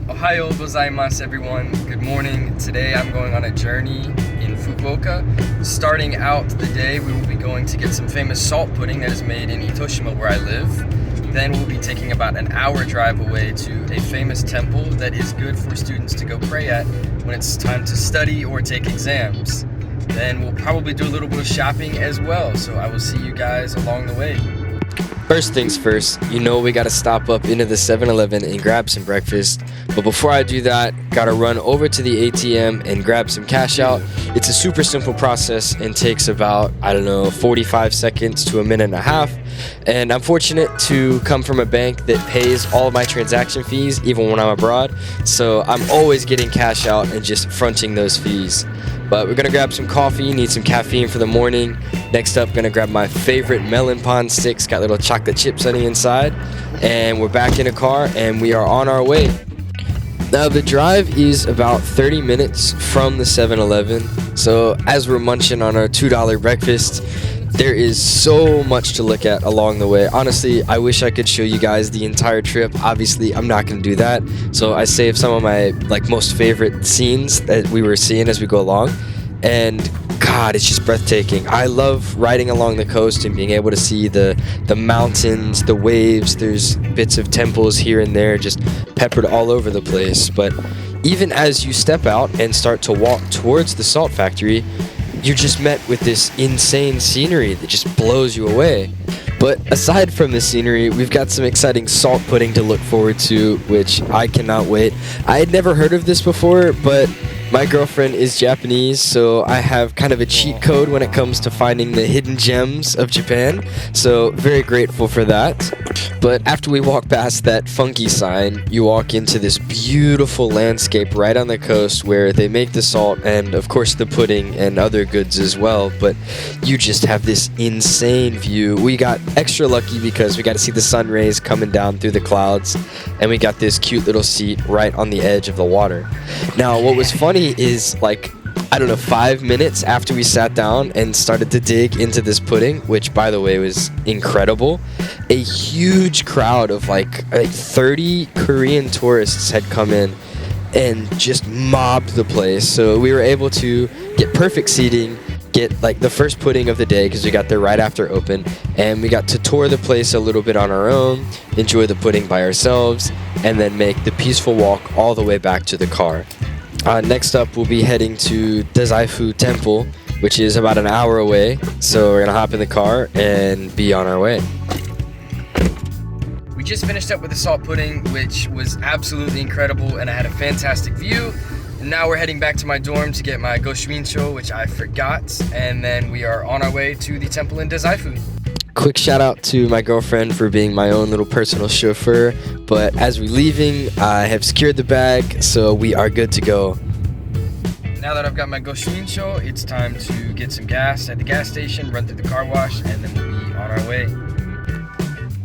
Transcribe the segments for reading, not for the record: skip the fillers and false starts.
Ohayo gozaimasu, everyone. Good morning. Today I'm going on a journey in Fukuoka. Starting out the day, we will be going to get some famous salt pudding that is made in Itoshima, where I live. Then we'll be taking about an hour drive away to a famous temple that is good for students to go pray at when it's time to study or take exams. Then we'll probably do a little bit of shopping as well, so I will see you guys along the way. First things first, we gotta stop up into the 7-Eleven and grab some breakfast. But before I do that, gotta run over to the ATM and grab some cash out. It's a super simple process and takes about, 45 seconds to a minute and a half. And I'm fortunate to come from a bank that pays all of my transaction fees even when I'm abroad. So I'm always getting cash out and just fronting those fees. But we're gonna grab some coffee, need some caffeine for the morning. Next up, gonna grab my favorite melon pond sticks, got little chocolate chips on the inside. And we're back in a car and we are on our way. Now the drive is about 30 minutes from the 7-Eleven. So as we're munching on our $2 breakfast, there is so much to look at along the way. Honestly, I wish I could show you guys the entire trip. Obviously, I'm not going to do that. So I saved some of my most favorite scenes that we were seeing as we go along. And God, it's just breathtaking. I love riding along the coast and being able to see the mountains, the waves. There's bits of temples here and there just peppered all over the place. But even as you step out and start to walk towards the salt factory, you're just met with this insane scenery that just blows you away. But aside from the scenery, we've got some exciting salt pudding to look forward to, which I cannot wait. I had never heard of this before, but my girlfriend is Japanese, so I have kind of a cheat code when it comes to finding the hidden gems of Japan. So very grateful for that. But after we walk past that funky sign, you walk into this beautiful landscape right on the coast where they make the salt and, of course, the pudding and other goods as well. But you just have this insane view. We got extra lucky because we got to see the sun rays coming down through the clouds, and we got this cute little seat right on the edge of the water. Now, what was funny is 5 minutes after we sat down and started to dig into this pudding, which by the way was incredible, a huge crowd of 30 Korean tourists had come in and just mobbed the place. So we were able to get perfect seating, get the first pudding of the day because we got there right after open, and we got to tour the place a little bit on our own, enjoy the pudding by ourselves, and then make the peaceful walk all the way back to the car. Next up, we'll be heading to Daumen Temple, which is about an hour away. So we're going to hop in the car and be on our way. We just finished up with the salt pudding, which was absolutely incredible, and I had a fantastic view. And now we're heading back to my dorm to get my goshuinsho, which I forgot, and then we are on our way to the temple in Daumen. Quick shout out to my girlfriend for being my own little personal chauffeur. But as we're leaving, I have secured the bag, so we are good to go. Now that I've got my goshuinsho, it's time to get some gas at the gas station, run through the car wash, and then we'll be on our way.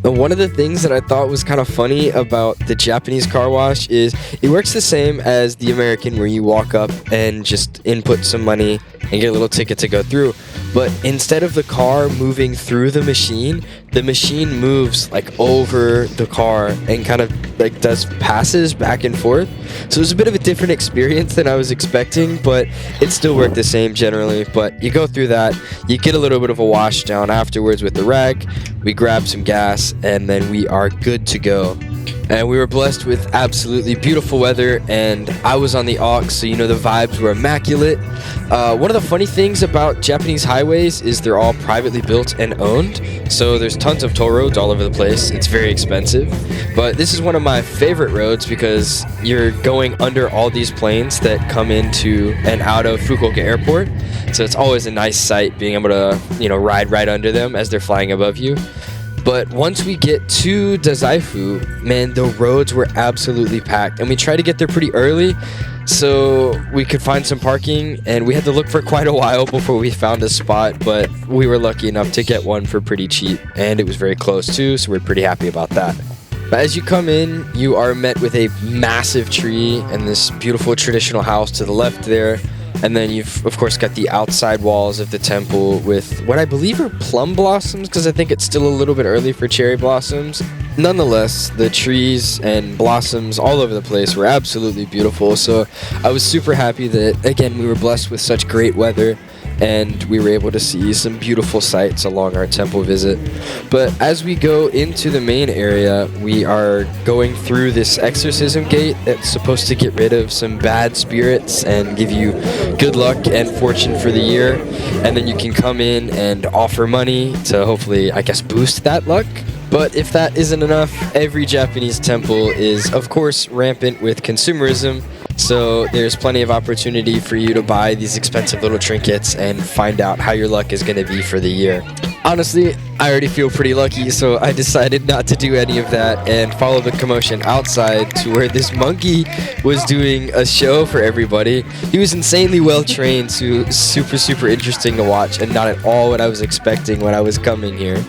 One of the things that I thought was kind of funny about the Japanese car wash is it works the same as the American, where you walk up and just input some money and get a little ticket to go through. But instead of the car moving through the machine moves over the car and kind of does passes back and forth. So it was a bit of a different experience than I was expecting, but it still worked the same generally. But you go through that, you get a little bit of a wash down afterwards with the rag, we grab some gas, and then we are good to go. And we were blessed with absolutely beautiful weather, and I was on the aux, so the vibes were immaculate. One of the funny things about Japanese highways is they're all privately built and owned, so there's tons of toll roads all over the place. It's very expensive, but this is one of my favorite roads because you're going under all these planes that come into and out of Fukuoka Airport, so it's always a nice sight being able to ride right under them as they're flying above you. But once we get to Daumen, man, the roads were absolutely packed. And we tried to get there pretty early so we could find some parking. And we had to look for quite a while before we found a spot. But we were lucky enough to get one for pretty cheap. And it was very close too, so we're pretty happy about that. But as you come in, you are met with a massive tree and this beautiful traditional house to the left there. And then you've, of course, got the outside walls of the temple with what I believe are plum blossoms, because I think it's still a little bit early for cherry blossoms. Nonetheless, the trees and blossoms all over the place were absolutely beautiful. So I was super happy that, again, we were blessed with such great weather and we were able to see some beautiful sights along our temple visit. But as we go into the main area, we are going through this exorcism gate that's supposed to get rid of some bad spirits and give you good luck and fortune for the year. And then you can come in and offer money to hopefully, I guess, boost that luck. But if that isn't enough, every Japanese temple is, of course, rampant with consumerism. So there's plenty of opportunity for you to buy these expensive little trinkets and find out how your luck is going to be for the year. Honestly, I already feel pretty lucky, so I decided not to do any of that and follow the commotion outside to where this monkey was doing a show for everybody. He was insanely well trained, so super interesting to watch and not at all what I was expecting when I was coming here.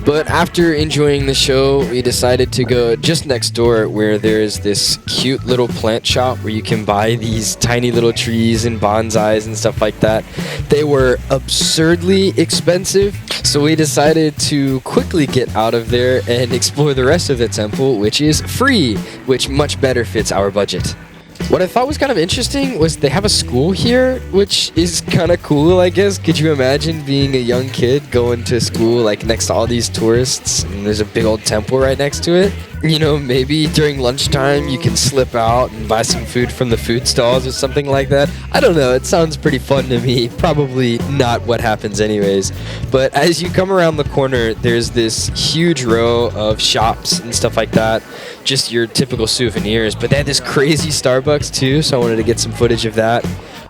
But after enjoying the show, we decided to go just next door where there's this cute little plant shop where you can buy these tiny little trees and bonsais and stuff like that. They were absurdly expensive, so we decided to quickly get out of there and explore the rest of the temple, which is free, which much better fits our budget. What I thought was kind of interesting was they have a school here, which is kind of cool, I guess. Could you imagine being a young kid going to school like next to all these tourists and there's a big old temple right next to it? You know, maybe during lunchtime you can slip out and buy some food from the food stalls or something like that. I don't know, it sounds pretty fun to me. Probably not what happens anyways. But as you come around the corner, there's this huge row of shops and stuff like that. Just your typical souvenirs. But they had this crazy Starbucks too, so I wanted to get some footage of that.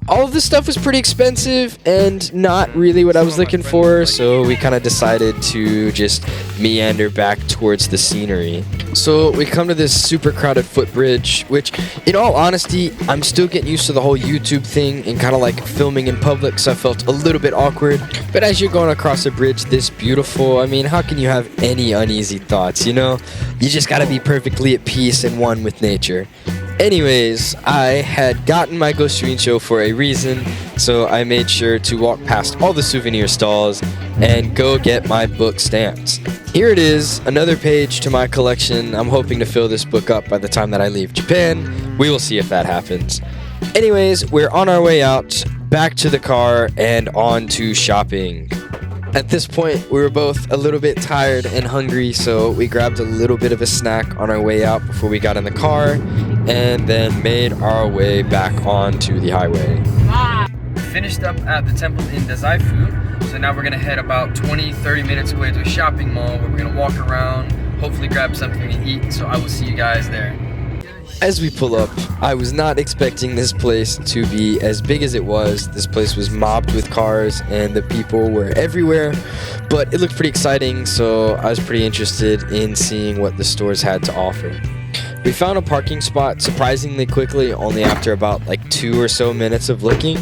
All of this stuff was pretty expensive and not really what I was looking for, so we kind of decided to just meander back towards the scenery. So we come to this super crowded footbridge, which, in all honesty, I'm still getting used to the whole YouTube thing and kind of like filming in public, so I felt a little bit awkward. But as you're going across a bridge this beautiful, I mean, how can you have any uneasy thoughts, you know? You just gotta be perfectly at peace and one with nature. Anyways, I had gotten my Go Street Show for a reason, so I made sure to walk past all the souvenir stalls and go get my book stamped. Here it is, another page to my collection. I'm hoping to fill this book up by the time that I leave Japan. We will see if that happens. Anyways, we're on our way out, back to the car, and on to shopping. At this point, we were both a little bit tired and hungry, so we grabbed a little bit of a snack on our way out before we got in the car, and then made our way back onto the highway. We finished up at the temple in Dazaifu, so now we're gonna head about 20-30 minutes away to a shopping mall where we're gonna walk around, hopefully grab something to eat, so I will see you guys there. As we pull up, I was not expecting this place to be as big as it was. This place was mobbed with cars and the people were everywhere, but it looked pretty exciting, so I was pretty interested in seeing what the stores had to offer. We found a parking spot surprisingly quickly, only after about like 2 or so minutes of looking.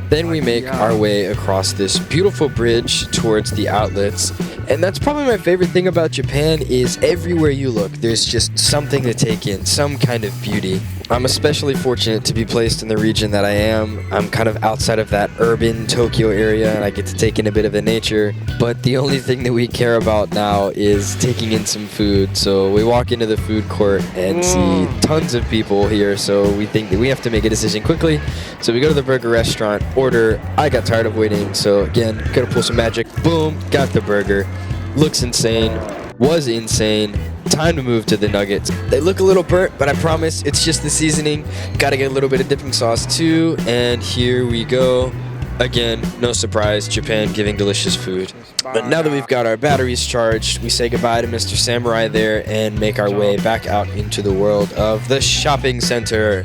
Then we make our way across this beautiful bridge towards the outlets. And that's probably my favorite thing about Japan is everywhere you look, there's just something to take in, some kind of beauty. I'm especially fortunate to be placed in the region that I am. I'm kind of outside of that urban Tokyo area and I get to take in a bit of the nature. But the only thing that we care about now is taking in some food. So we walk into the food court and see tons of people here. So we think that we have to make a decision quickly. So we go to the burger restaurant, order. I got tired of waiting. So again, gotta pull some magic. Boom, got the burger. Looks insane. Was insane. Time to move to the nuggets. They look a little burnt, but I promise it's just the seasoning. Gotta get a little bit of dipping sauce too. And here we go. Again, no surprise, Japan giving delicious food. But now that we've got our batteries charged, we say goodbye to Mr. Samurai there and make our way back out into the world of the shopping center.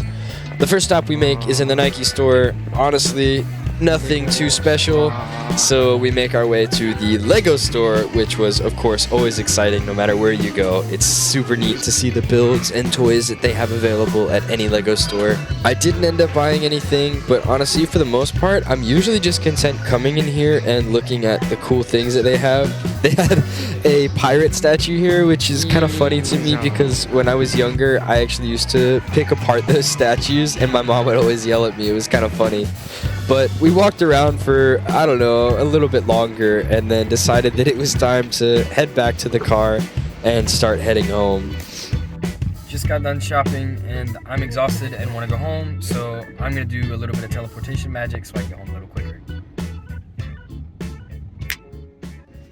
The first stop we make is in the Nike store. Honestly, nothing too special, so we make our way to the Lego store, which was of course always exciting no matter where you go. It's super neat to see the builds and toys that they have available at any Lego store. I didn't end up buying anything, but honestly for the most part I'm usually just content coming in here and looking at the cool things that they have. They had a pirate statue here, which is kind of funny to me because when I was younger I actually used to pick apart those statues and my mom would always yell at me. It was kind of funny. But we walked around for, a little bit longer and then decided that it was time to head back to the car and start heading home. Just got done shopping and I'm exhausted and want to go home, so I'm gonna do a little bit of teleportation magic so I can get home a little quicker.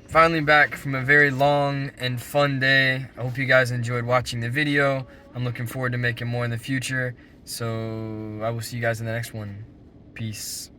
Finally back from a very long and fun day. I hope you guys enjoyed watching the video. I'm looking forward to making more in the future, so I will see you guys in the next one. Peace.